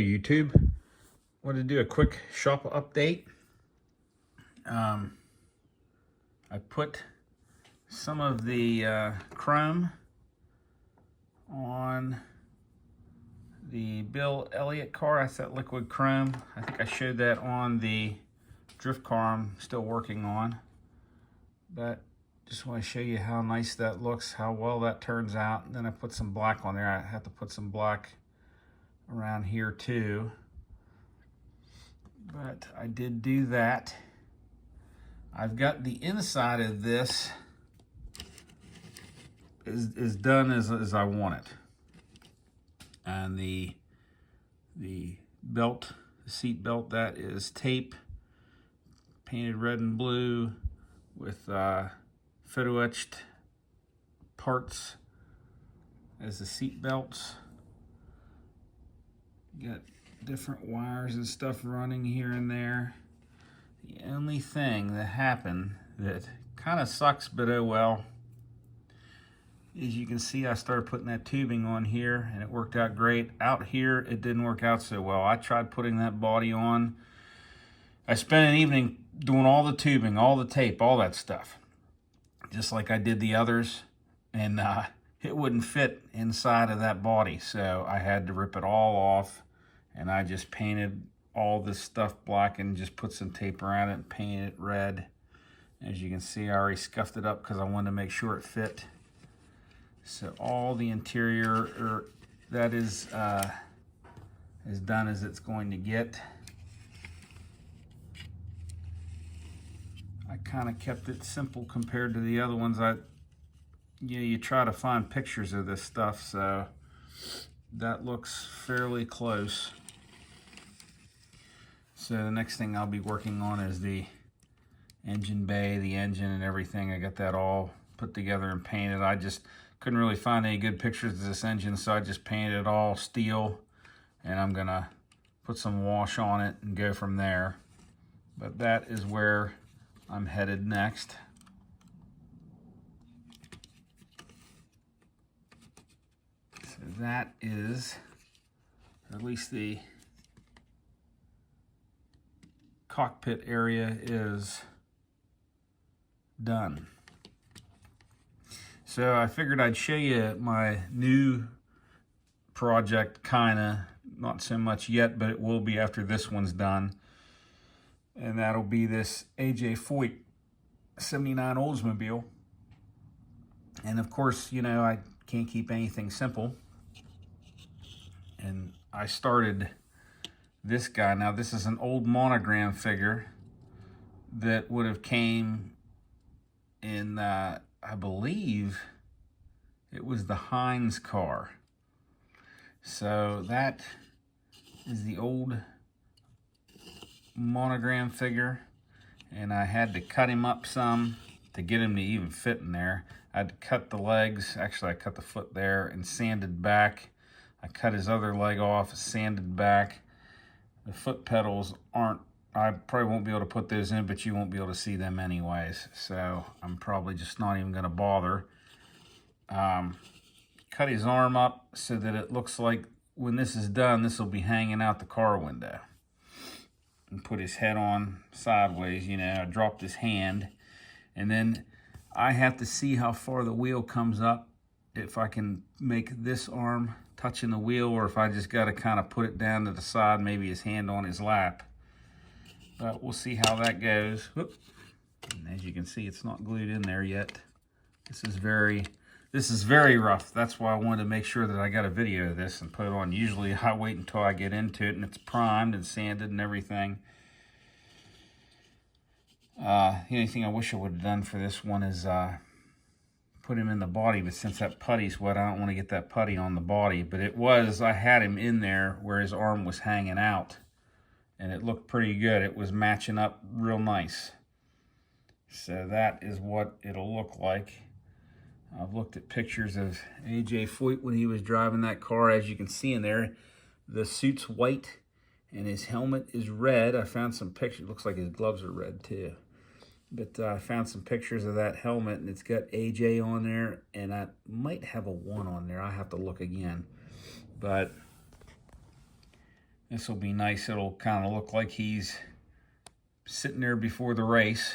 YouTube. Want to do a quick shop update. I put some of the chrome on the Bill Elliott car. That's that liquid chrome. I think I showed that on the drift car I'm still working on. But just want to show you how nice that looks, how well that turns out. And then I put some black on there. I have to put some black around here too. But I did do that. I've got the inside of this is done as I want it. And the belt, the seat belt, that is tape, painted red and blue with photo etched parts as the seat belts. Got different wires and stuff running here and there. The only thing that happened that kind of sucks, but oh well, as you can see, I started putting that tubing on here and it worked out great. Out here, it didn't work out so well. I tried putting that body on. I spent an evening doing all the tubing, all the tape, all that stuff, just like I did the others, and it wouldn't fit inside of that body. So I had to rip it all off, and I just painted all this stuff black and just put some tape around it and painted it red. As you can see, I already scuffed it up because I wanted to make sure it fit. So all the interior, that is as done as it's going to get. I kind of kept it simple compared to the other ones. You try to find pictures of this stuff, so that looks fairly close. So the next thing I'll be working on is the engine bay, the engine and everything. I got that all put together and painted. I just couldn't really find any good pictures of this engine, so I just painted it all steel, and I'm gonna put some wash on it and go from there. But that is where I'm headed next. So that is, at least the cockpit area is done. So I figured I'd show you my new project, kinda, not so much yet, but it will be after this one's done. And that'll be this AJ Foyt 79 Oldsmobile. And of course, you know, I can't keep anything simple. And I started this guy. Now this is an old monogram figure that would have came in, I believe it was the Heinz car. So that is the old monogram figure, and I had to cut him up some to get him to even fit in there. I had to cut the legs. Actually, I cut the foot there and sanded back. I cut his other leg off, sanded back. The foot pedals aren't, I probably won't be able to put those in, but you won't be able to see them anyways. So I'm probably just not even going to bother. Cut his arm up so that it looks like when this is done, this will be hanging out the car window. And put his head on sideways, you know, I dropped his hand. And then I have to see how far the wheel comes up, if I can make this arm touching the wheel, or if I just got to kind of put it down to the side, maybe his hand on his lap. But we'll see how that goes. Whoop. And as you can see, it's not glued in there yet. This is very rough. That's why I wanted to make sure that I got a video of this and put it on. Usually I wait until I get into it and it's primed and sanded and everything. The only thing I wish I would have done for this one is put him in the body, but since that putty's wet, I don't want to get that putty on the body. But I had him in there where his arm was hanging out, and it looked pretty good. It was matching up real nice. So that is what it'll look like. I've looked at pictures of AJ Foyt when he was driving that car. As you can see in there, the suit's white and his helmet is red. I found some pictures. It looks like his gloves are red too. But I found some pictures of that helmet, and it's got AJ on there, and I might have a 1 on there. I have to look again. But This will be nice. It'll kind of look like he's sitting there before the race.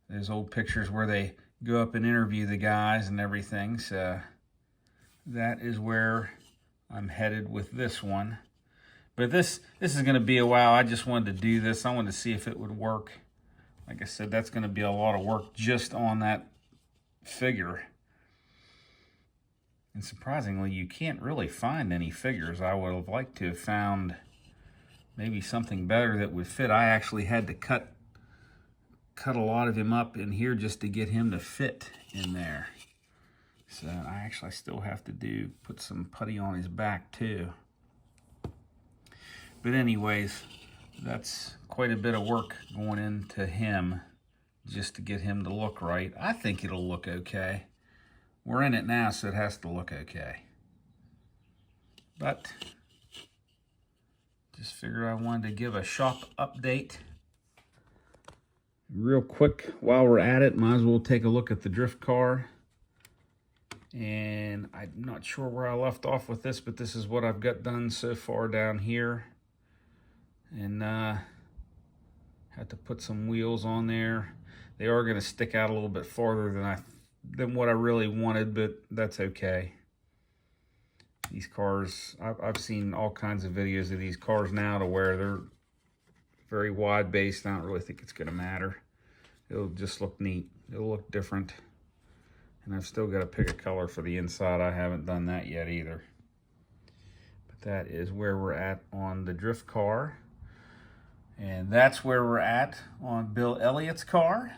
There's old pictures where they go up and interview the guys and everything. So that is where I'm headed with this one. But this is going to be a while. I just wanted to do this. I wanted to see if it would work. Like I said, that's going to be a lot of work just on that figure. And surprisingly, you can't really find any figures. I would have liked to have found maybe something better that would fit. I actually had to cut a lot of him up in here just to get him to fit in there. So I actually still have to put some putty on his back too. But anyways, that's quite a bit of work going into him just to get him to look right. I think it'll look okay. We're in it now, so it has to look okay. But just figured I wanted to give a shop update. Real quick, while we're at it, might as well take a look at the drift car. And I'm not sure where I left off with this, but this is what I've got done so far down here. And had to put some wheels on there. They are going to stick out a little bit farther than what I really wanted, but that's okay. These cars, I've seen all kinds of videos of these cars now to where they're very wide based. I don't really think it's going to matter. It'll just look neat. It'll look different. And I've still got to pick a color for the inside. I haven't done that yet either. But that is where we're at on the drift car. And that's where we're at on Bill Elliott's car.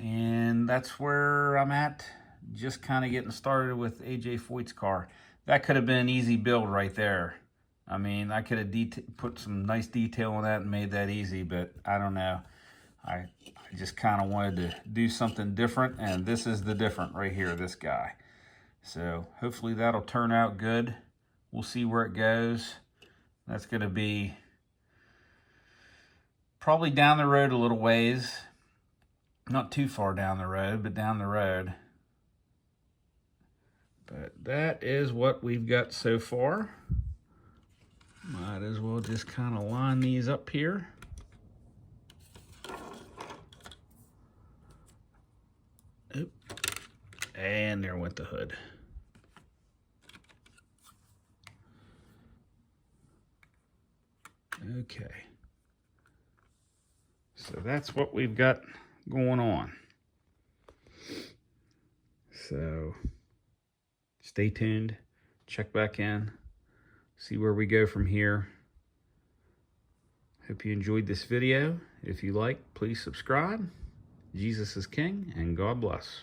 And that's where I'm at, just kind of getting started with AJ Foyt's car. That could have been an easy build right there. I mean, I could have put some nice detail on that and made that easy, but I don't know. I just kind of wanted to do something different, and this is the different right here, this guy. So hopefully that'll turn out good. We'll see where it goes. That's going to be probably down the road a little ways. Not too far down the road, but down the road. But that is what we've got so far. Might as well just kind of line these up here. Oop. And there went the hood. Okay. So that's what we've got going on. So stay tuned, check back in, see where we go from here. Hope you enjoyed this video. If you like, please subscribe. Jesus is King, and God bless.